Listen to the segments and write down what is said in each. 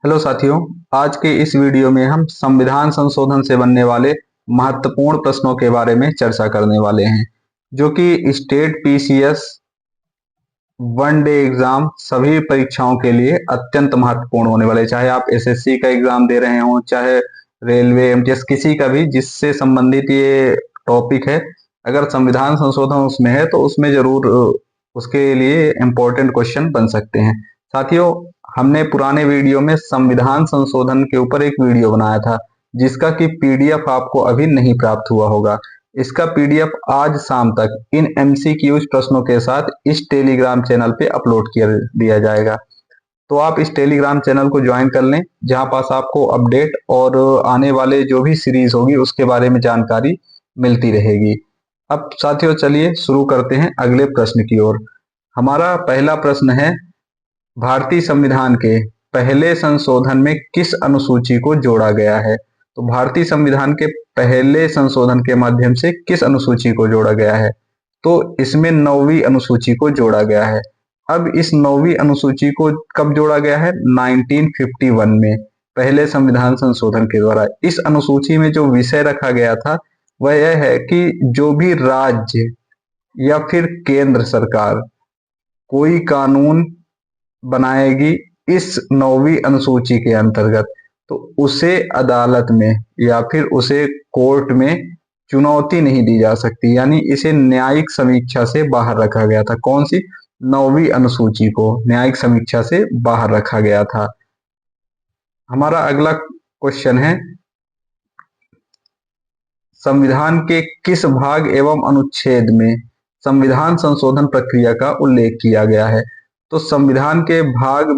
Hello साथियों, आज के इस वीडियो में हम संविधान संशोधन से बनने वाले महत्वपूर्ण प्रश्नों के बारे में चर्चा करने वाले हैं, जो कि state PCS one day exam सभी परीक्षाओं के लिए अत्यंत महत्वपूर्ण होने वाले। चाहे आप एसएससी का एग्जाम दे रहे हो, चाहे रेलवे एमटीएस किसी का भी जिससे संबंधित ये टॉपिक है, अगर संविधान संशोधन उसमें है तो उसमें जरूर उसके लिए इम्पोर्टेंट क्वेश्चन बन सकते हैं। साथियों, हमने पुराने वीडियो में संविधान संशोधन के ऊपर एक वीडियो बनाया था, जिसका कि पीडीएफ आपको अभी नहीं प्राप्त हुआ होगा। इसका पीडीएफ आज शाम तक इन एमसीक्यूज प्रश्नों के साथ इस टेलीग्राम चैनल पे अपलोड कर दिया जाएगा। तो आप इस टेलीग्राम चैनल को ज्वाइन कर लें, जहां पास आपको अपडेट और आने वाले जो भी सीरीज होगी उसके बारे में जानकारी मिलती रहेगी। अब साथियों, चलिए शुरू करते हैं अगले प्रश्न की ओर। हमारा पहला प्रश्न है, भारतीय संविधान के पहले संशोधन में किस अनुसूची को जोड़ा गया है? तो भारतीय संविधान के पहले संशोधन के माध्यम से किस अनुसूची को जोड़ा गया है? तो इसमें 9वीं अनुसूची को जोड़ा गया है। अब इस 9वीं अनुसूची को कब जोड़ा गया है? 1951 में, पहले संविधान संशोधन के द्वारा। इस अनुसूची में जो विषय रखा गया था वह यह है कि जो भी राज्य या फिर केंद्र सरकार कोई कानून बनाएगी इस 9वीं अनुसूची के अंतर्गत, तो उसे अदालत में या फिर उसे कोर्ट में चुनौती नहीं दी जा सकती, यानी इसे न्यायिक समीक्षा से बाहर रखा गया था। कौन सी? 9वीं अनुसूची को न्यायिक समीक्षा से बाहर रखा गया था। हमारा अगला क्वेश्चन है, संविधान के किस भाग एवं अनुच्छेद में संविधान संशोधन प्रक्रिया का उल्लेख किया गया है? तो संविधान के भाग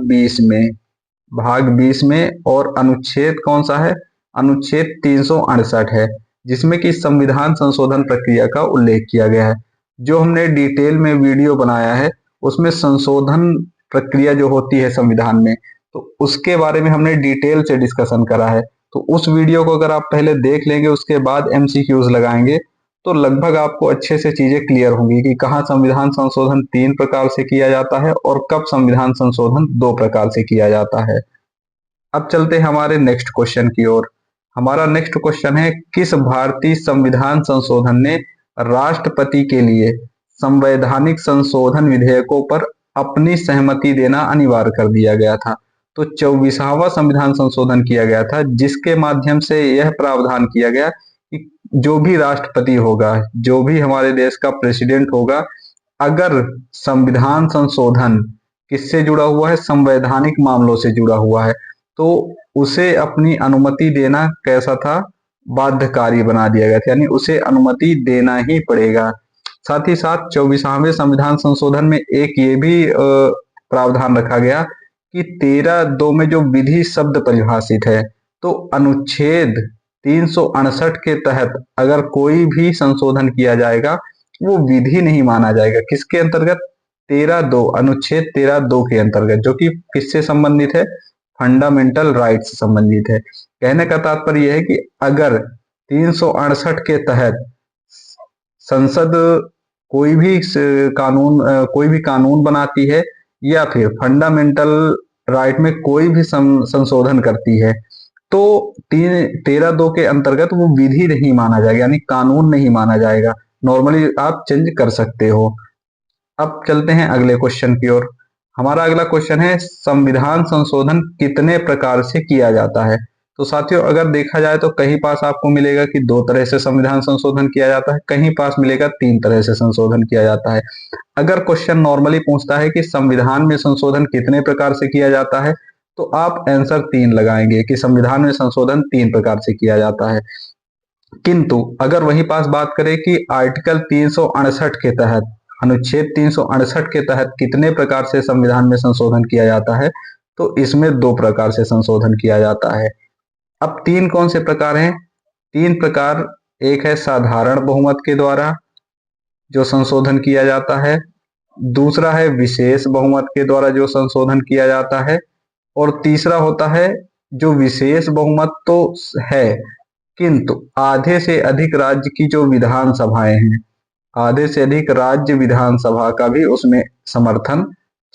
20 में और अनुच्छेद कौन सा है? अनुच्छेद 368 है, जिसमें कि संविधान संशोधन प्रक्रिया का उल्लेख किया गया है। जो हमने डिटेल में वीडियो बनाया है उसमें संशोधन प्रक्रिया जो होती है संविधान में, तो उसके बारे में हमने डिटेल से डिस्कशन करा है। तो उस वीडियो को अगर आप पहले देख लेंगे, उसके बाद एमसीक्यूज लगाएंगे, तो लगभग आपको अच्छे से चीजें क्लियर होंगी कि कहाँ संविधान संशोधन 3 प्रकार से किया जाता है और कब संविधान संशोधन 2 प्रकार से किया जाता है। अब चलते हैं हमारे नेक्स्ट क्वेश्चन की ओर। हमारा नेक्स्ट क्वेश्चन है, किस भारतीय संविधान संशोधन ने राष्ट्रपति के लिए संवैधानिक संशोधन विधेयकों पर अपनी सहमति देना अनिवार्य कर दिया गया था? तो 24वां संविधान संशोधन किया गया था, जिसके माध्यम से यह प्रावधान किया गया कि जो भी राष्ट्रपति होगा, जो भी हमारे देश का प्रेसिडेंट होगा, अगर संविधान संशोधन किससे जुड़ा हुआ है? संवैधानिक मामलों से जुड़ा हुआ है, तो उसे अपनी अनुमति देना कैसा था? बाध्यकारी बना दिया गया था, यानी उसे अनुमति देना ही पड़ेगा। साथ ही साथ 24वें संविधान संशोधन में एक ये भी प्रावधान रखा गया कि 13(2) में जो विधि शब्द परिभाषित है, तो अनुच्छेद 368 के तहत अगर कोई भी संशोधन किया जाएगा वो विधि नहीं माना जाएगा। किसके अंतर्गत? 13(2), अनुच्छेद 13(2) के अंतर्गत, जो कि किससे संबंधित है? फंडामेंटल राइट से संबंधित है। कहने का तात्पर्य यह है कि अगर 368 के तहत संसद कोई भी कानून बनाती है या फिर फंडामेंटल राइट में कोई भी संशोधन करती है, तो 13(2) के अंतर्गत वो विधि नहीं माना जाएगा, यानी कानून नहीं माना जाएगा। नॉर्मली आप चेंज कर सकते हो। अब चलते हैं अगले क्वेश्चन की ओर। हमारा अगला क्वेश्चन है, संविधान संशोधन कितने प्रकार से किया जाता है? तो साथियों, अगर देखा जाए तो कहीं पास आपको मिलेगा कि 2 तरह से संविधान संशोधन किया जाता है, कहीं पास मिलेगा 3 तरह से संशोधन किया जाता है। अगर क्वेश्चन नॉर्मली पूछता है कि संविधान में संशोधन कितने प्रकार से किया जाता है, तो आप आंसर 3 लगाएंगे कि संविधान में संशोधन 3 प्रकार से किया जाता है। किंतु अगर वही पास बात करें कि आर्टिकल 368 के तहत, अनुच्छेद 368 के तहत कितने प्रकार से संविधान में संशोधन किया जाता है, तो इसमें 2 प्रकार से संशोधन किया जाता है। अब 3 कौन से प्रकार हैं? 3 प्रकार, एक है साधारण बहुमत के द्वारा जो संशोधन किया जाता है, दूसरा है विशेष बहुमत के द्वारा जो संशोधन किया जाता है, और तीसरा होता है जो विशेष बहुमत तो है किंतु आधे से अधिक राज्य की जो विधानसभाएं हैं, आधे से अधिक राज्य विधानसभा का भी उसमें समर्थन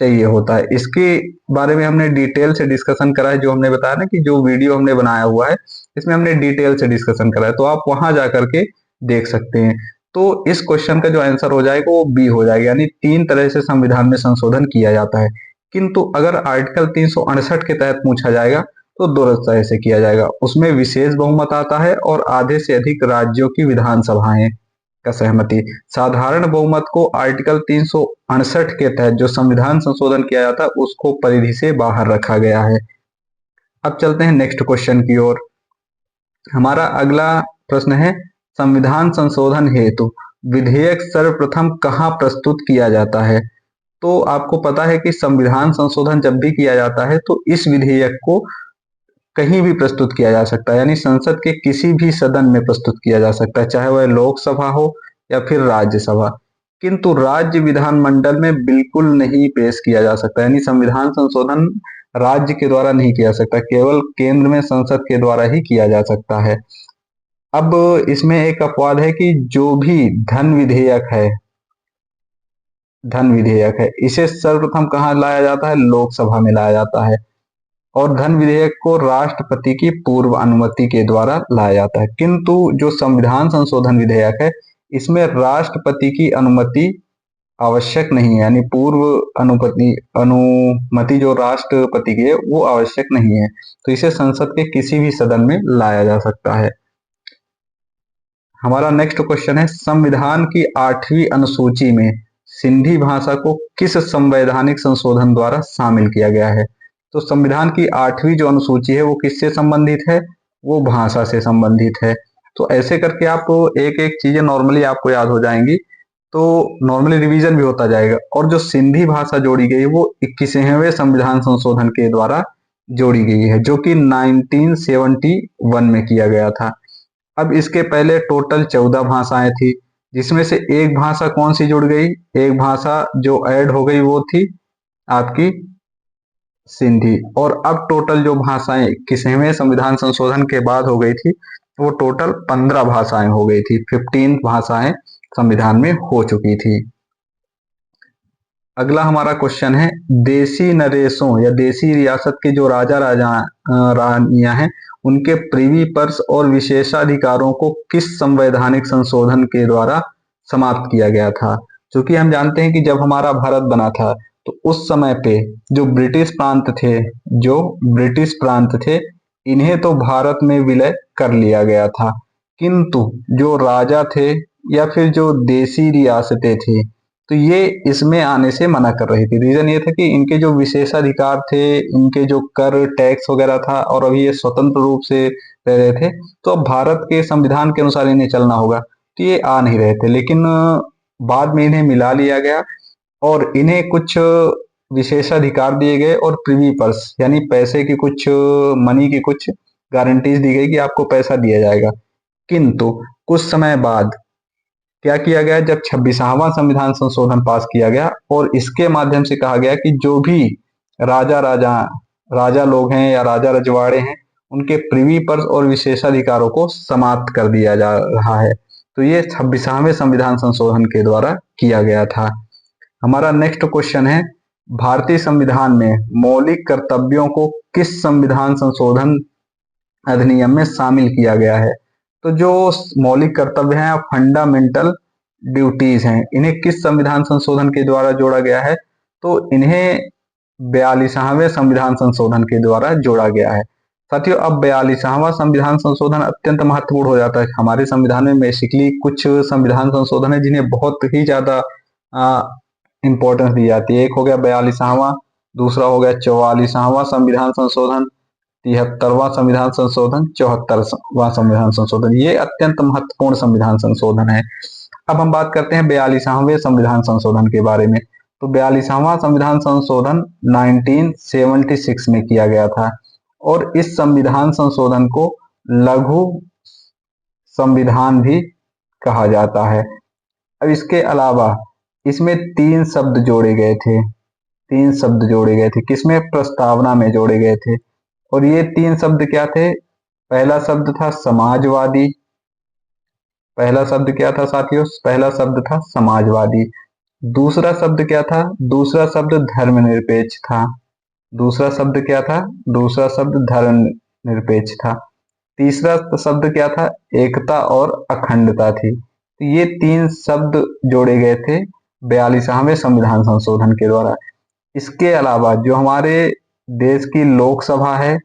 चाहिए होता है। इसके बारे में हमने डिटेल से डिस्कशन करा है, जो हमने बताया ना कि जो वीडियो हमने बनाया हुआ है इसमें हमने डिटेल से डिस्कशन करा है, तो आप वहां जाकर के देख सकते हैं। तो इस क्वेश्चन का जो आंसर हो जाएगा वो बी हो जाएगा, यानी 3 तरह से संविधान में संशोधन किया जाता है। किंतु अगर आर्टिकल 368 के तहत पूछा जाएगा तो 2 तरह से किया जाएगा। उसमें विशेष बहुमत आता है और आधे से अधिक राज्यों की विधानसभाएं का सहमति। साधारण बहुमत को आर्टिकल 368 के तहत जो संविधान संशोधन किया जाता है उसको परिधि से बाहर रखा गया है। अब चलते हैं नेक्स्ट क्वेश्चन की ओर। हमारा अगला प्रश्न है, संविधान संशोधन हेतु विधेयक सर्वप्रथम कहाँ प्रस्तुत किया जाता है? तो आपको पता है कि संविधान संशोधन जब भी किया जाता है तो इस विधेयक को कहीं भी प्रस्तुत किया जा सकता है, यानी संसद के किसी भी सदन में प्रस्तुत किया जा सकता है, चाहे वह लोकसभा हो या फिर राज्यसभा। किंतु राज्य विधानमंडल में बिल्कुल नहीं पेश किया जा सकता, यानी संविधान संशोधन राज्य के द्वारा नहीं किया जा सकता, केवल केंद्र में संसद के द्वारा ही किया जा सकता है। अब इसमें एक अपवाद है कि जो भी धन विधेयक है इसे सर्वप्रथम कहाँ लाया जाता है? लोकसभा में लाया जाता है। और धन विधेयक को राष्ट्रपति की पूर्व अनुमति के द्वारा लाया जाता है। किंतु जो संविधान संशोधन विधेयक है इसमें राष्ट्रपति की अनुमति आवश्यक नहीं है, यानी पूर्व अनुमति जो राष्ट्रपति की है वो आवश्यक नहीं है, तो इसे संसद के किसी भी सदन में लाया जा सकता है। हमारा नेक्स्ट क्वेश्चन है, संविधान की 8वीं अनुसूची में सिंधी भाषा को किस संवैधानिक संशोधन द्वारा शामिल किया गया है? तो संविधान की 8वीं जो अनुसूची है वो किससे संबंधित है? वो भाषा से संबंधित है। तो ऐसे करके आप एक एक चीजें नॉर्मली आपको याद हो जाएंगी, तो नॉर्मली रिवीजन भी होता जाएगा। और जो सिंधी भाषा जोड़ी गई वो 21वें संविधान संशोधन के द्वारा जोड़ी गई है, जो कि 1971 में किया गया था। अब इसके पहले टोटल 14 भाषाएं थी, जिसमें से एक भाषा कौन सी जुड़ गई? एक भाषा जो ऐड हो गई वो थी आपकी सिंधी। और अब टोटल जो भाषाएं 21वें संविधान संशोधन के बाद हो गई थी वो टोटल 15 भाषाएं हो गई थी, 15 भाषाएं संविधान में हो चुकी थी। अगला हमारा क्वेश्चन है, देशी नरेशों या देशी रियासत के जो राजा रानियां हैं उनके प्रिवी पर्स और विशेषाधिकारों को किस संवैधानिक संशोधन के द्वारा समाप्त किया गया था? क्योंकि हम जानते हैं कि जब हमारा भारत बना था तो उस समय पे जो ब्रिटिश प्रांत थे इन्हें तो भारत में विलय कर लिया गया था, किंतु जो राजा थे या फिर जो देशी रियासतें थी तो ये इसमें आने से मना कर रही थी। रीजन ये था कि इनके जो विशेषाधिकार थे, इनके जो कर टैक्स वगैरह था, और अभी ये स्वतंत्र रूप से रह रहे थे, तो अब भारत के संविधान के अनुसार इन्हें चलना होगा, तो ये आ नहीं रहे थे। लेकिन बाद में इन्हें मिला लिया गया और इन्हें कुछ विशेषाधिकार दिए गए और प्रिवी पर्स यानी पैसे की कुछ मनी की कुछ गारंटीज दी गई कि आपको पैसा दिया जाएगा। किंतु कुछ समय बाद क्या किया गया, जब 26वां संविधान संशोधन पास किया गया और इसके माध्यम से कहा गया कि जो भी राजा लोग हैं या राजा रजवाड़े हैं उनके प्रिवी पर्स और विशेषाधिकारों को समाप्त कर दिया जा रहा है। तो ये 26वें संविधान संशोधन के द्वारा किया गया था। हमारा नेक्स्ट क्वेश्चन है, भारतीय संविधान में मौलिक कर्तव्यों को किस संविधान संशोधन अधिनियम में शामिल किया गया है? तो जो मौलिक कर्तव्य हैं फंडामेंटल ड्यूटीज हैं, इन्हें किस संविधान संशोधन के द्वारा जोड़ा गया है? तो इन्हें 42वें संविधान संशोधन के द्वारा जोड़ा गया है। साथियों, अब 42वां संविधान संशोधन अत्यंत महत्वपूर्ण हो जाता है। हमारे संविधान में बेसिकली कुछ संविधान संशोधन है जिन्हें बहुत ही ज्यादा इंपॉर्टेंस दी जाती है। एक हो गया 42वां, दूसरा हो गया 44वां संविधान संशोधन, 73वां संविधान संशोधन, 74वां संविधान संशोधन। ये अत्यंत महत्वपूर्ण संविधान संशोधन है। अब हम बात करते हैं 42वें संविधान संशोधन के बारे में। तो 42वां संविधान संशोधन 1976 में किया गया था और इस संविधान संशोधन को लघु संविधान भी कहा जाता है। अब इसके अलावा इसमें 3 शब्द जोड़े गए थे, 3 शब्द जोड़े गए थे। किसमें? प्रस्तावना में जोड़े गए थे। और ये 3 शब्द क्या थे? पहला शब्द था समाजवादी। पहला शब्द क्या था साथियों? पहला शब्द था समाजवादी। दूसरा शब्द क्या था? दूसरा शब्द धर्मनिरपेक्ष था। दूसरा शब्द क्या था? दूसरा शब्द धर्मनिरपेक्ष था। तीसरा शब्द क्या था? एकता और अखंडता थी। तो ये तीन शब्द जोड़े गए थे 42वें संविधान संशोधन के द्वारा। इसके अलावा जो हमारे देश की लोकसभा है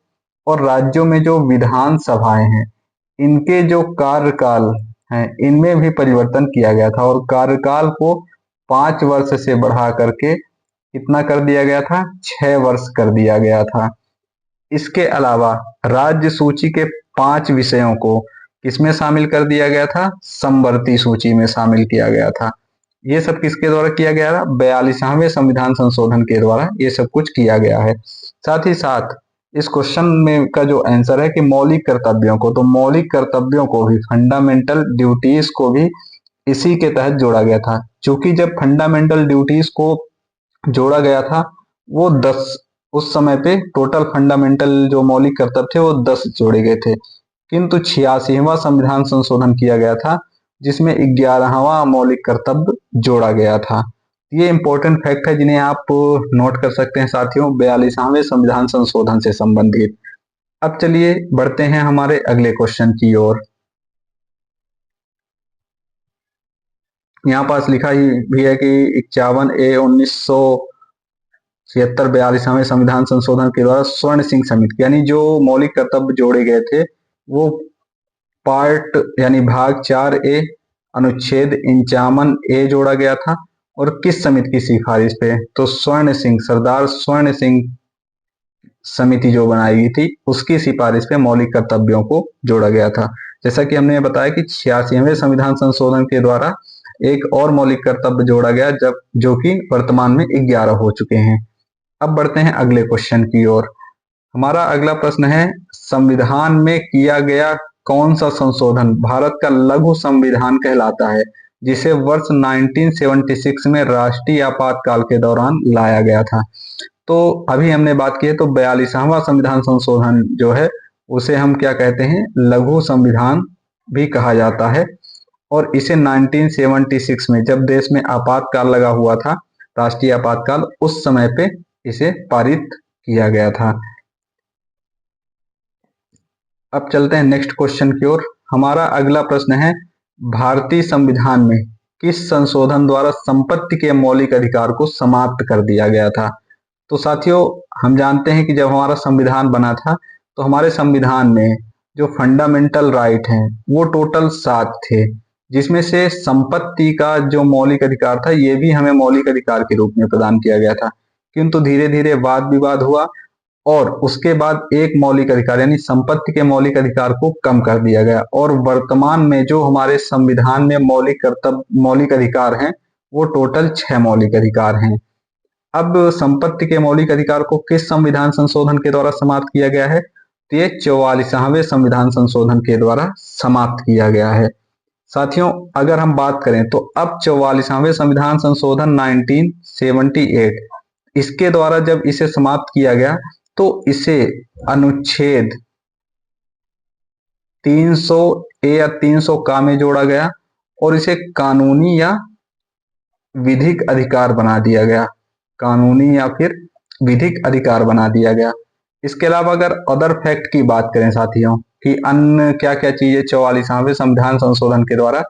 और राज्यों में जो विधान सभाएं हैं, इनके जो कार्यकाल हैं, इनमें भी परिवर्तन किया गया था और कार्यकाल को 5 वर्ष से बढ़ा करके कितना कर दिया गया था? 6 वर्ष कर दिया गया था। इसके अलावा राज्य सूची के 5 विषयों को किसमें शामिल कर दिया गया था? समवर्ती सूची में शामिल किया गया था। ये सब किसके द्वारा किया गया था? 42वें संविधान संशोधन के द्वारा ये सब कुछ किया गया है। साथ ही साथ इस क्वेश्चन में का जो आंसर है कि मौलिक कर्तव्यों को, तो मौलिक कर्तव्यों को भी, फंडामेंटल ड्यूटीज को भी इसी के तहत जोड़ा गया था। क्योंकि जब फंडामेंटल ड्यूटीज को जोड़ा गया था, वो 10, उस समय पे टोटल फंडामेंटल जो मौलिक कर्तव्य थे वो 10 जोड़े गए थे, किंतु 86वां संविधान संशोधन किया गया था जिसमें 11वां मौलिक कर्तव्य जोड़ा गया था। ये इंपॉर्टेंट फैक्ट है जिन्हें आप नोट कर सकते हैं साथियों, 42वें संविधान संशोधन से संबंधित। अब चलिए बढ़ते हैं हमारे अगले क्वेश्चन की ओर। यहाँ पास लिखा ही भी है कि 51A 1976 42वें संविधान संशोधन के द्वारा स्वर्ण सिंह समिति, यानी जो मौलिक कर्तव्य जोड़े गए थे वो पार्ट यानी भाग 4A अनुच्छेद 51A जोड़ा गया था। और किस समिति की सिफारिश पे? तो स्वर्ण सिंह, सरदार स्वर्ण सिंह समिति जो बनाई गई थी उसकी सिफारिश पे मौलिक कर्तव्यों को जोड़ा गया था। जैसा कि हमने बताया कि 86वें संविधान संशोधन के द्वारा एक और मौलिक कर्तव्य जोड़ा गया, जब जो कि वर्तमान में 11 हो चुके हैं। अब बढ़ते हैं अगले क्वेश्चन की ओर। हमारा अगला प्रश्न है, संविधान में किया गया कौन सा संशोधन भारत का लघु संविधान कहलाता है, जिसे वर्ष 1976 में राष्ट्रीय आपातकाल के दौरान लाया गया था? तो अभी हमने बात की है, तो 42वां संविधान संशोधन जो है उसे हम क्या कहते हैं? लघु संविधान भी कहा जाता है। और इसे 1976 में, जब देश में आपातकाल लगा हुआ था, राष्ट्रीय आपातकाल, उस समय पे इसे पारित किया गया था। अब चलते हैं नेक्स्ट क्वेश्चन की ओर। हमारा अगला प्रश्न है, भारतीय संविधान में किस संशोधन द्वारा संपत्ति के मौलिक अधिकार को समाप्त कर दिया गया था? तो साथियों, हम जानते हैं कि जब हमारा संविधान बना था तो हमारे संविधान में जो फंडामेंटल राइट हैं वो टोटल 7 थे, जिसमें से संपत्ति का जो मौलिक अधिकार था ये भी हमें मौलिक अधिकार के रूप में प्रदान किया गया था। किंतु धीरे धीरे वाद विवाद हुआ और उसके बाद एक मौलिक अधिकार यानी संपत्ति के मौलिक अधिकार को कम कर दिया गया, और वर्तमान में जो हमारे संविधान में मौलिक अधिकार हैं वो टोटल 6 मौलिक अधिकार हैं। अब संपत्ति के मौलिक अधिकार को किस संविधान संशोधन के द्वारा समाप्त किया गया है? तो ये 44वें संविधान संशोधन के द्वारा समाप्त किया गया है। साथियों, अगर हम बात करें तो अब 44वें संविधान संशोधन 1978, इसके द्वारा जब इसे समाप्त किया गया तो इसे अनुच्छेद 300A या 300 में जोड़ा गया और इसे कानूनी या विधिक अधिकार बना दिया गया, कानूनी या फिर विधिक अधिकार बना दिया गया। इसके अलावा अगर अदर फैक्ट की बात करें साथियों कि अन्य क्या क्या चीजें 44वें संविधान संशोधन के द्वारा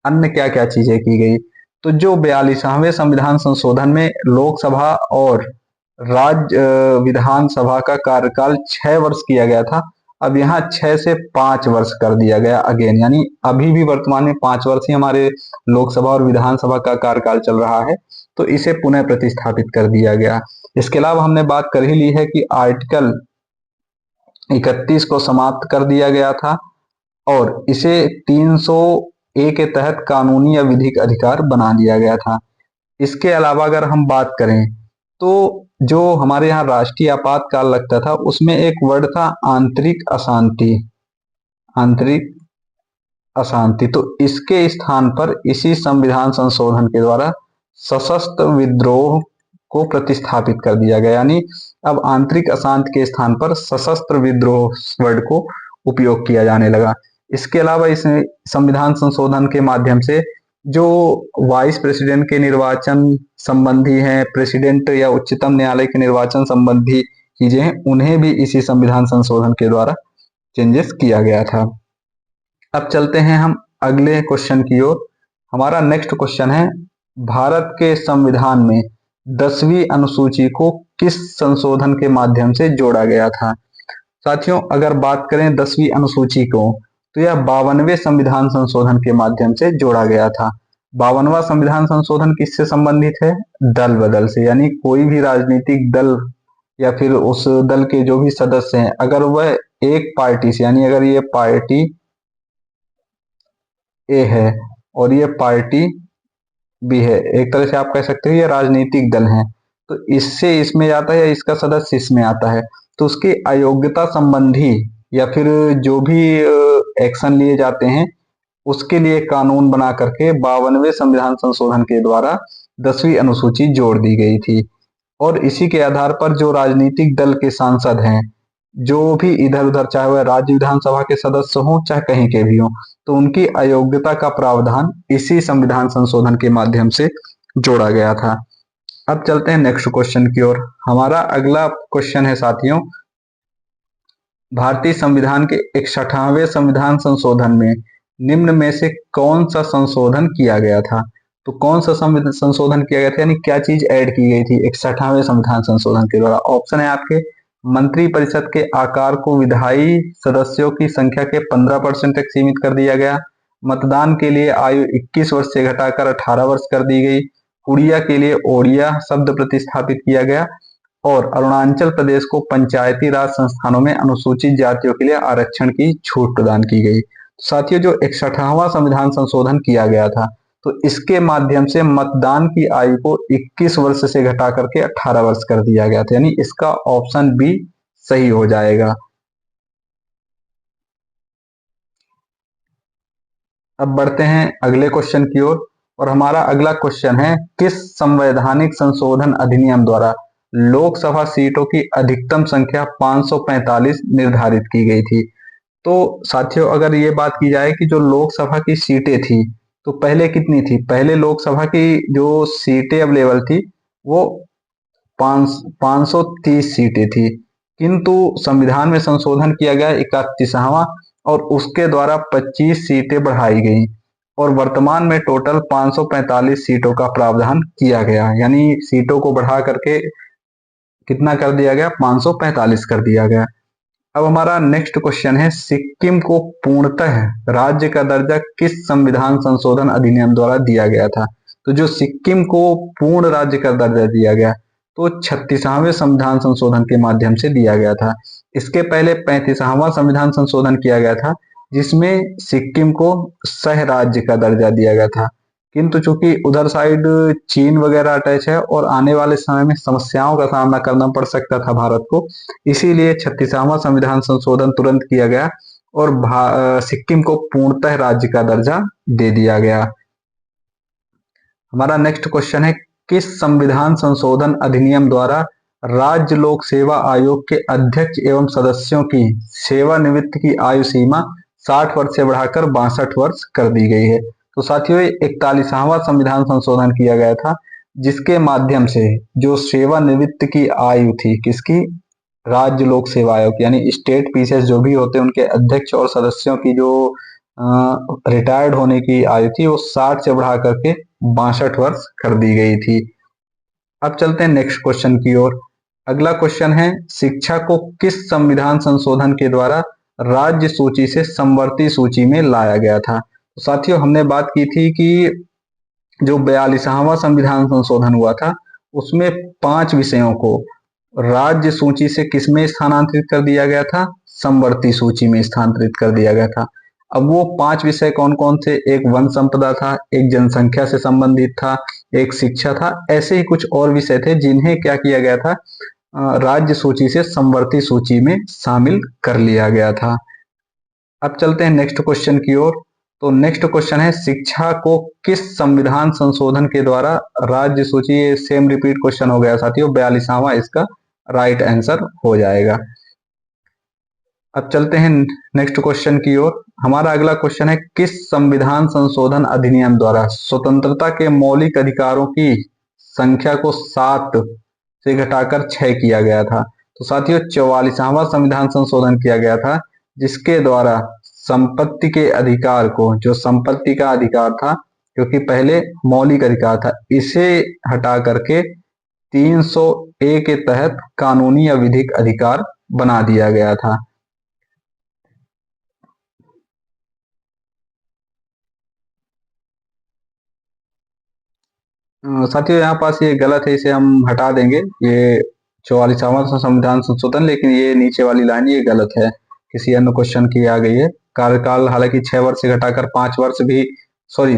अन्य क्या क्या चीजें की गई, तो जो 42वें संविधान संशोधन में लोकसभा और राज्य विधानसभा का कार्यकाल 6 वर्ष किया गया था, अब यहाँ 6 से 5 वर्ष कर दिया गया अगेन, यानी अभी भी वर्तमान में 5 वर्ष ही हमारे लोकसभा और विधानसभा का कार्यकाल चल रहा है, तो इसे पुनः प्रतिस्थापित कर दिया गया। इसके अलावा हमने बात कर ही ली है कि आर्टिकल 31 को समाप्त कर दिया गया था और इसे 300A के तहत कानूनी या विधिक अधिकार बना दिया गया था। इसके अलावा अगर हम बात करें तो जो हमारे यहाँ राष्ट्रीय आपातकाल लगता था उसमें एक वर्ड था आंतरिक अशांति, आंतरिक अशांति, तो इसके स्थान पर इसी संविधान संशोधन के द्वारा सशस्त्र विद्रोह को प्रतिस्थापित कर दिया गया, यानी अब आंतरिक अशांति के स्थान पर सशस्त्र विद्रोह वर्ड को उपयोग किया जाने लगा। इसके अलावा इस संविधान संशोधन के माध्यम से जो वाइस प्रेसिडेंट के निर्वाचन संबंधी हैं, प्रेसिडेंट या उच्चतम न्यायालय के निर्वाचन संबंधी चीजें हैं, उन्हें भी इसी संविधान संशोधन के द्वारा चेंजेस किया गया था। अब चलते हैं हम अगले क्वेश्चन की ओर। हमारा नेक्स्ट क्वेश्चन है, भारत के संविधान में 10वीं अनुसूची को किस संशोधन के माध्यम से जोड़ा गया था? साथियों, अगर बात करें 10वीं अनुसूची को, तो यह 52वें संविधान संशोधन के माध्यम से जोड़ा गया था। 52वां संविधान संशोधन किससे संबंधित है? दल बदल से, यानी कोई भी राजनीतिक दल या फिर उस दल के जो भी सदस्य हैं, अगर वह एक पार्टी से, यानी अगर ये पार्टी ए है और ये पार्टी बी है, एक तरह से आप कह सकते हो ये राजनीतिक दल है, तो इससे इसमें आता है या इसका सदस्य इसमें आता है, तो उसकी अयोग्यता संबंधी या फिर जो भी एक्शन लिए जाते हैं उसके लिए कानून बना करके 52वें संविधान संशोधन के द्वारा 10वीं अनुसूची जोड़ दी गई थी। और इसी के आधार पर जो राजनीतिक दल के सांसद हैं, जो भी इधर उधर, चाहे वह राज्य विधानसभा के सदस्य हों चाहे कहीं के भी हों, तो उनकी अयोग्यता का प्रावधान इसी संविधान संशोधन के माध्यम से जोड़ा गया था। अब चलते हैं नेक्स्ट क्वेश्चन की ओर। हमारा अगला क्वेश्चन है साथियों, भारतीय संविधान के 61वें संविधान संशोधन में निम्न में से कौन सा संशोधन किया गया था? तो कौन सा संशोधन किया गया था, यानी क्या चीज ऐड की गई थी 61वें संविधान संशोधन के द्वारा? ऑप्शन है आपके, मंत्रिपरिषद के आकार को विधायी सदस्यों की संख्या के 15% तक सीमित कर दिया गया, मतदान के लिए आयु 21 वर्ष से घटाकर 18 वर्ष कर दी गई, उड़िया के लिए ओडिया शब्द प्रतिस्थापित किया गया, और अरुणाचल प्रदेश को पंचायती राज संस्थानों में अनुसूचित जातियों के लिए आरक्षण की छूट प्रदान की गई। साथियों, जो 61वां संविधान संशोधन किया गया था, तो इसके माध्यम से मतदान की आयु को 21 वर्ष से घटा करके 18 वर्ष कर दिया गया था, यानी इसका ऑप्शन बी सही हो जाएगा। अब बढ़ते हैं अगले क्वेश्चन की ओर, और हमारा अगला क्वेश्चन है, किस संवैधानिक संशोधन अधिनियम द्वारा लोकसभा सीटों की अधिकतम संख्या 545 निर्धारित की गई थी? तो साथियों, अगर ये बात की जाए कि जो लोकसभा की सीटें थी, तो पहले कितनी थी? पहले लोकसभा की जो सीटें अवेलेबल थी वो 530 सीटें थी, किंतु संविधान में संशोधन किया गया 31वां, और उसके द्वारा 25 सीटें बढ़ाई गई, और वर्तमान में टोटल 545 सीटों का प्रावधान किया गया, यानी सीटों को बढ़ा करके कितना कर दिया गया? 545 कर दिया गया। अब हमारा नेक्स्ट क्वेश्चन है, सिक्किम को पूर्णतः राज्य का दर्जा किस संविधान संशोधन अधिनियम द्वारा दिया गया था? तो जो सिक्किम को पूर्ण राज्य का दर्जा दिया गया, तो 36वें संविधान संशोधन के माध्यम से दिया गया था। इसके पहले 35वां संविधान संशोधन किया गया था, जिसमें सिक्किम को सह राज्य का दर्जा दिया गया था, किंतु चूंकि उधर साइड चीन वगैरह अटैच है और आने वाले समय में समस्याओं का सामना करना पड़ सकता था भारत को, इसीलिए 36वां संविधान संशोधन तुरंत किया गया और सिक्किम को पूर्णतः राज्य का दर्जा दे दिया गया। हमारा नेक्स्ट क्वेश्चन है, किस संविधान संशोधन अधिनियम द्वारा राज्य लोक सेवा आयोग के अध्यक्ष एवं सदस्यों की सेवानिवृत्ति की आयु सीमा 60 वर्ष से बढ़ाकर 62 वर्ष कर दी गई है? तो साथियों, 41वां संविधान संशोधन किया गया था, जिसके माध्यम से जो सेवानिवृत्ति की आयु थी किसकी? राज्य लोक सेवा आयोग, यानी स्टेट पीसीएस जो भी होते हैं उनके अध्यक्ष और सदस्यों की जो रिटायर्ड होने की आयु थी वो 60 से बढ़ा करके 62 वर्ष कर दी गई थी। अब चलते हैं नेक्स्ट क्वेश्चन की ओर। अगला क्वेश्चन है, शिक्षा को किस संविधान संशोधन के द्वारा राज्य सूची से समवर्ती सूची में लाया गया था? तो साथियों, हमने बात की थी कि जो 42वां संविधान संशोधन हुआ था, उसमें 5 विषयों को राज्य सूची से किसमें स्थानांतरित कर दिया गया था? समवर्ती सूची में स्थानांतरित कर दिया गया था। अब वो 5 विषय कौन कौन थे? एक वन संपदा था, एक जनसंख्या से संबंधित था, एक शिक्षा था, ऐसे ही कुछ और विषय थे जिन्हें क्या किया गया था? राज्य सूची से समवर्ती सूची में शामिल कर लिया गया था। अब चलते हैं नेक्स्ट क्वेश्चन की ओर। तो नेक्स्ट क्वेश्चन है, शिक्षा को किस संविधान संशोधन के द्वारा राज्य सूची, सेम रिपीट क्वेश्चन हो गया साथियों, 42वां इसका राइट आंसर हो जाएगा। अब चलते हैं नेक्स्ट क्वेश्चन की ओर। हमारा अगला क्वेश्चन है, किस संविधान संशोधन अधिनियम द्वारा स्वतंत्रता के मौलिक अधिकारों की संख्या को 7 से घटाकर 6 किया गया था? तो साथियों 44वां संविधान संशोधन किया गया था, जिसके द्वारा संपत्ति के अधिकार को, जो संपत्ति का अधिकार था, क्योंकि पहले मौलिक अधिकार था, इसे हटा करके 300A के तहत कानूनी या विधिक अधिकार बना दिया गया था। साथियों यहाँ पास ये गलत है, इसे हम हटा देंगे। ये 44वां संविधान संशोधन, लेकिन ये नीचे वाली लाइन ये गलत है, किसी अन्य क्वेश्चन की आ गई है। कार्यकाल हालांकि 6 वर्ष से घटाकर 5 वर्ष भी, सॉरी,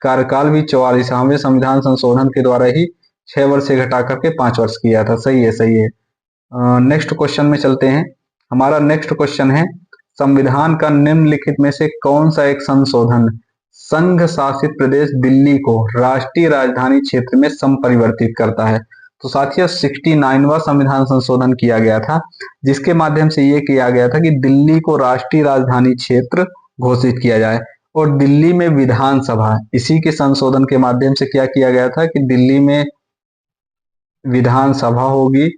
कार्यकाल भी 44वें संविधान संशोधन के द्वारा ही 6 वर्ष से घटा करके 5 वर्ष किया था। सही है, सही है। नेक्स्ट क्वेश्चन में चलते हैं। हमारा नेक्स्ट क्वेश्चन है, संविधान का निम्नलिखित में से कौन सा एक संशोधन संघ शासित प्रदेश दिल्ली को राष्ट्रीय राजधानी क्षेत्र में संपरिवर्तित करता है? तो साथियों 69वां संविधान संशोधन किया गया था, जिसके माध्यम से यह किया गया था कि दिल्ली को राष्ट्रीय राजधानी क्षेत्र घोषित किया जाए और दिल्ली में विधानसभा, इसी के संशोधन के माध्यम से क्या किया गया था कि दिल्ली में विधानसभा होगी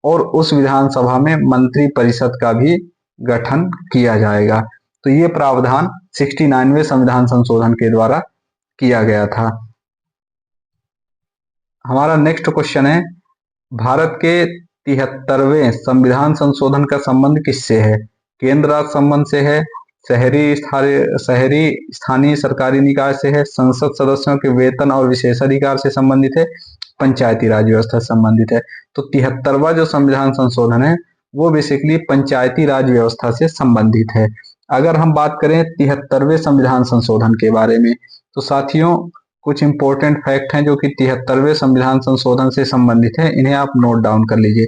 और उस विधानसभा में मंत्री परिषद का भी गठन किया जाएगा। तो ये प्रावधान 69वें संविधान संशोधन के द्वारा किया गया था। हमारा नेक्स्ट क्वेश्चन है, भारत के 73वें संविधान संशोधन का संबंध किससे है? केंद्र राज्य संबंध से है, शहरी स्थानीय सरकारी निकाय से है, संसद सदस्यों के वेतन और विशेषाधिकार से संबंधित है, पंचायती राज व्यवस्था से संबंधित है? तो 73वां जो संविधान संशोधन है वो बेसिकली पंचायती राज व्यवस्था से संबंधित है। अगर हम बात करें 73वें संविधान संशोधन के बारे में, तो साथियों कुछ इंपॉर्टेंट फैक्ट हैं जो कि 73वें संविधान संशोधन से संबंधित है, इन्हें आप नोट डाउन कर लीजिए।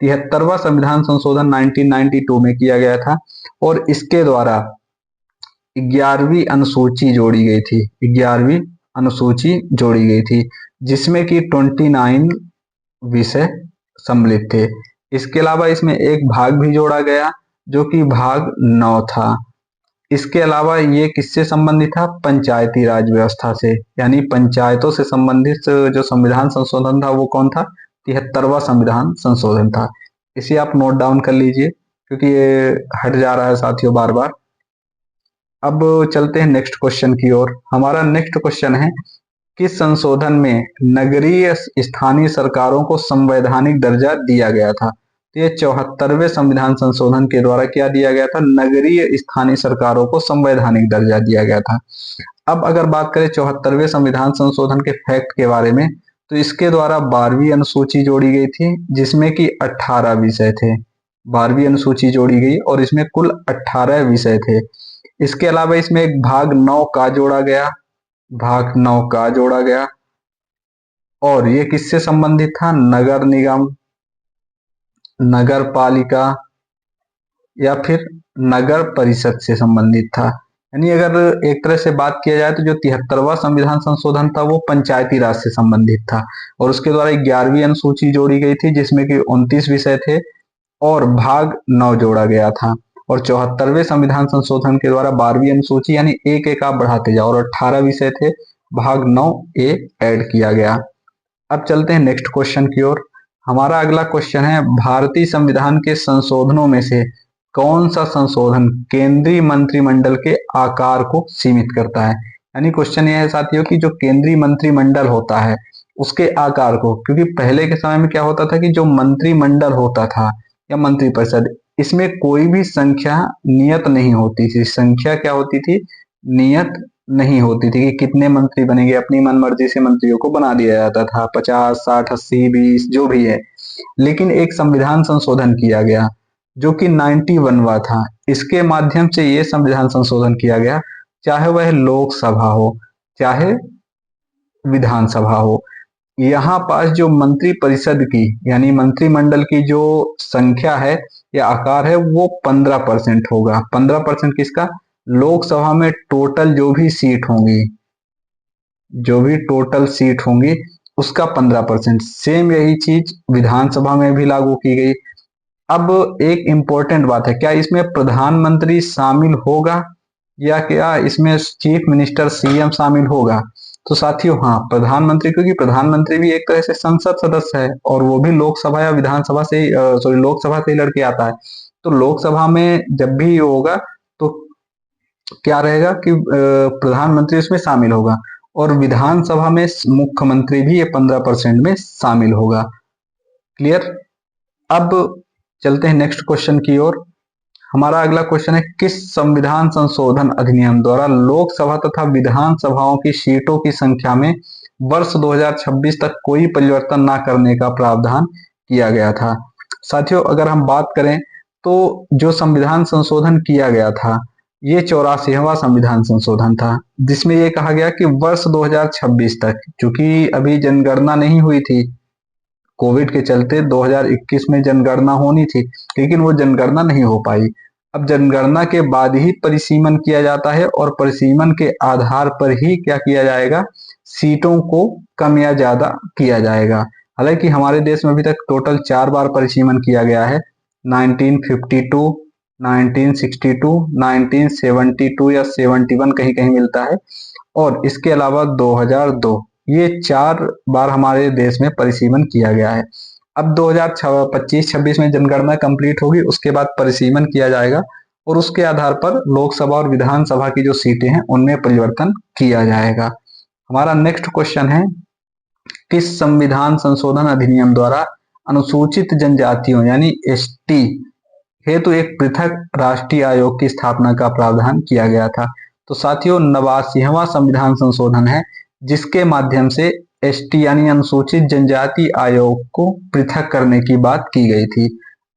73वां संविधान संशोधन 1992 में किया गया था और इसके द्वारा 11वीं अनुसूची जोड़ी गई थी, 11वीं अनुसूची जोड़ी गई थी, जिसमें कि 29 विषय सम्मिलित थे। इसके अलावा इसमें एक भाग भी जोड़ा गया जो कि भाग 9 था। इसके अलावा ये किससे संबंधित था? पंचायती राज व्यवस्था से, यानी पंचायतों से संबंधित जो संविधान संशोधन था वो कौन था? 73वां संविधान संशोधन था। इसे आप नोट डाउन कर लीजिए क्योंकि ये हट जा रहा है साथियों बार बार। अब चलते हैं नेक्स्ट क्वेश्चन की ओर। हमारा नेक्स्ट क्वेश्चन है, किस संशोधन में नगरीय स्थानीय सरकारों को संवैधानिक दर्जा दिया गया था? तो ये 74वें संविधान संशोधन के द्वारा क्या दिया गया था? नगरीय स्थानीय सरकारों को संवैधानिक दर्जा दिया गया था। अब अगर बात करें 74वें संविधान संशोधन के फैक्ट के बारे में, तो इसके द्वारा 12वीं अनुसूची जोड़ी गई थी जिसमें कि 18 विषय थे। 12वीं अनुसूची जोड़ी गई और इसमें कुल 18 विषय थे। इसके अलावा इसमें एक भाग 9 का जोड़ा गया, भाग 9 का जोड़ा गया और ये किससे संबंधित था? नगर निगम, नगर पालिका या फिर नगर परिषद से संबंधित था। यानी अगर एक तरह से बात किया जाए तो जो 73वां संविधान संशोधन था वो पंचायती राज से संबंधित था और उसके द्वारा 11वीं अनुसूची जोड़ी गई थी जिसमें कि 29 विषय थे और भाग 9 जोड़ा गया था। और 74वें संविधान संशोधन के द्वारा 12वीं अनुसूची यानी एक एक आप बढ़ाते जाओ और 18 विषय थे, भाग 9A ऐड किया गया। अब चलते हैं नेक्स्ट क्वेश्चन की ओर। हमारा अगला क्वेश्चन है, भारतीय संविधान के संशोधनों में से कौन सा संशोधन केंद्रीय मंत्रिमंडल के आकार को सीमित करता है? यानी क्वेश्चन यह है साथियों कि जो केंद्रीय मंत्रिमंडल होता है उसके आकार को, क्योंकि पहले के समय में क्या होता था कि जो मंत्रिमंडल होता था या मंत्रिपरिषद, इसमें कोई भी संख्या नियत नहीं होती थी। संख्या क्या होती थी? नियत नहीं होती थी कि कितने मंत्री बनेंगे, अपनी मनमर्जी से मंत्रियों को बना दिया जाता था, 50, 60, 80, 20 जो भी है। लेकिन एक संविधान संशोधन किया गया जो कि 91वां था। इसके माध्यम से ये संविधान संशोधन किया गया, चाहे वह लोकसभा हो चाहे विधानसभा हो, यहाँ पास जो मंत्री परिषद की यानी मंत्रिमंडल की जो संख्या है या आकार है वो 15% होगा। 15% किसका? लोकसभा में टोटल जो भी सीट होंगी, जो भी टोटल सीट होंगी उसका 15%। सेम यही चीज विधानसभा में भी लागू की गई। अब एक इंपॉर्टेंट बात है, क्या इसमें प्रधानमंत्री शामिल होगा या क्या इसमें चीफ मिनिस्टर सीएम शामिल होगा? तो साथियों हाँ, प्रधानमंत्री, क्योंकि प्रधानमंत्री भी एक तरह से संसद सदस्य है और वो भी लोकसभा या विधानसभा से लोकसभा से ही लड़के आता है। तो लोकसभा में जब भी होगा तो क्या रहेगा कि प्रधानमंत्री उसमें शामिल होगा और विधानसभा में मुख्यमंत्री भी ये 15% में शामिल होगा। क्लियर? अब चलते हैं नेक्स्ट क्वेश्चन की ओर। हमारा अगला क्वेश्चन है, किस संविधान संशोधन अधिनियम द्वारा लोकसभा तथा विधानसभाओं की सीटों की संख्या में वर्ष 2026 तक कोई परिवर्तन न करने का प्रावधान किया गया था? साथियों अगर हम बात करें तो जो संविधान संशोधन किया गया था ये 84वां संविधान संशोधन था, जिसमें ये कहा गया कि वर्ष 2026 तक, चूंकि अभी जनगणना नहीं हुई थी कोविड के चलते, 2021 में जनगणना होनी थी लेकिन वो जनगणना नहीं हो पाई। अब जनगणना के बाद ही परिसीमन किया जाता है और परिसीमन के आधार पर ही क्या किया जाएगा, सीटों को कम या ज्यादा किया जाएगा। हालांकि हमारे देश में अभी तक टोटल 4 बार परिसीमन किया गया है, 1952, 1962, 1972 या 71 कहीं कहीं मिलता है, और इसके अलावा 2002, ये 4 बार हमारे देश में परिसीमन किया गया है। अब 2025-26 में जनगणना कंप्लीट होगी, उसके बाद परिसीमन किया जाएगा और उसके आधार पर लोकसभा और विधानसभा की जो सीटें हैं उनमें परिवर्तन किया जाएगा। हमारा नेक्स्ट क्वेश्चन है, किस संविधान संशोधन अधिनियम द्वारा अनुसूचित जनजातियों यानी एसटी हेतु एक पृथक राष्ट्रीय आयोग की स्थापना का प्रावधान किया गया था? तो साथियों 89वां संविधान संशोधन है जिसके माध्यम से एसटी यानी अनुसूचित जनजाति आयोग को पृथक करने की बात की गई थी।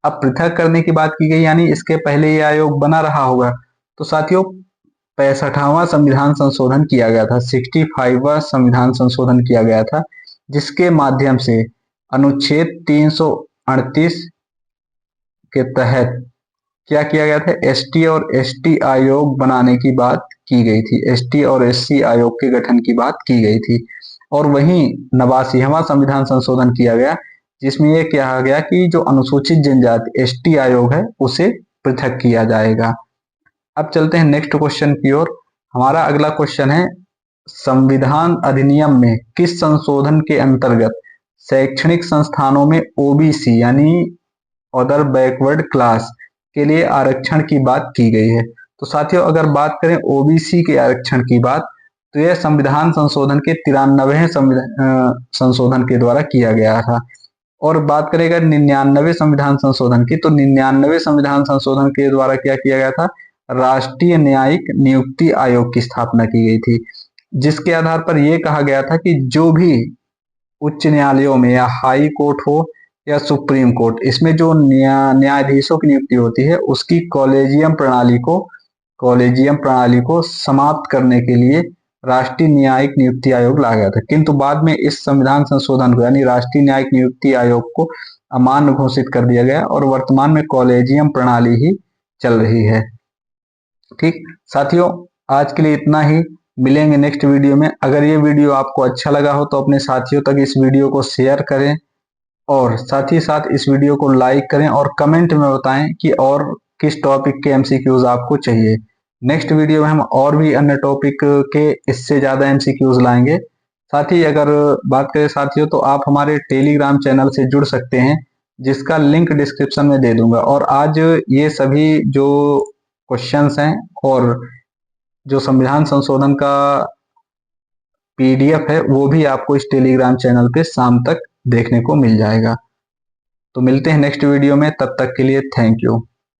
अब पृथक करने की बात की गई यानी इसके पहले ये आयोग बना रहा होगा। तो साथियों 65वां संविधान संशोधन किया गया था, 65वां संविधान संशोधन किया गया था, जिसके माध्यम से अनुच्छेद 338 के तहत क्या किया गया था, एसटी और एसटी आयोग बनाने की बात की गई थी, एसटी और एससी आयोग के गठन की बात की गई थी। और वहीं 89वां संविधान संशोधन किया गया जिसमें यह कहा गया कि जो अनुसूचित जनजाति एसटी आयोग है उसे पृथक किया जाएगा। अब चलते हैं नेक्स्ट क्वेश्चन की ओर। हमारा अगला क्वेश्चन है, संविधान अधिनियम में किस संशोधन के अंतर्गत शैक्षणिक संस्थानों में ओबीसी यानी अदर बैकवर्ड क्लास के लिए आरक्षण की बात की गई है? तो साथियों अगर बात करें ओबीसी के आरक्षण की बात तो यह संविधान संशोधन के 93वें संशोधन के द्वारा किया गया था। और बात करेगा 99वें संविधान संशोधन की, तो 99वें संविधान संशोधन के द्वारा क्या किया गया था, राष्ट्रीय न्यायिक नियुक्ति आयोग की स्थापना की गई थी, जिसके आधार पर यह कहा गया था कि जो भी उच्च न्यायालयों में या हाई कोर्ट हो या सुप्रीम कोर्ट, इसमें जो न्यायाधीशों की नियुक्ति होती है उसकी कॉलेजियम प्रणाली को समाप्त करने के लिए राष्ट्रीय न्यायिक नियुक्ति आयोग लाया गया था। किंतु बाद में इस संविधान संशोधन को यानी राष्ट्रीय न्यायिक नियुक्ति आयोग को अमान्य घोषित कर दिया गया और वर्तमान में कॉलेजियम प्रणाली ही चल रही है। ठीक साथियों, आज के लिए इतना ही, मिलेंगे नेक्स्ट वीडियो में। अगर ये वीडियो आपको अच्छा लगा हो तो अपने साथियों तक इस वीडियो को शेयर करें और साथ ही साथ इस वीडियो को लाइक करें और कमेंट में बताएं कि और किस टॉपिक के एमसीक्यूज आपको चाहिए। नेक्स्ट वीडियो में हम और भी अन्य टॉपिक के इससे ज्यादा एमसीक्यूज लाएंगे। साथ ही अगर बात करें साथियों तो आप हमारे टेलीग्राम चैनल से जुड़ सकते हैं जिसका लिंक डिस्क्रिप्शन में दे दूंगा। और आज ये सभी जो क्वेश्चंस हैं और जो संविधान संशोधन का पीडीएफ है वो भी आपको इस टेलीग्राम चैनल पे शाम तक देखने को मिल जाएगा। तो मिलते हैं नेक्स्ट वीडियो में, तब तक के लिए थैंक यू।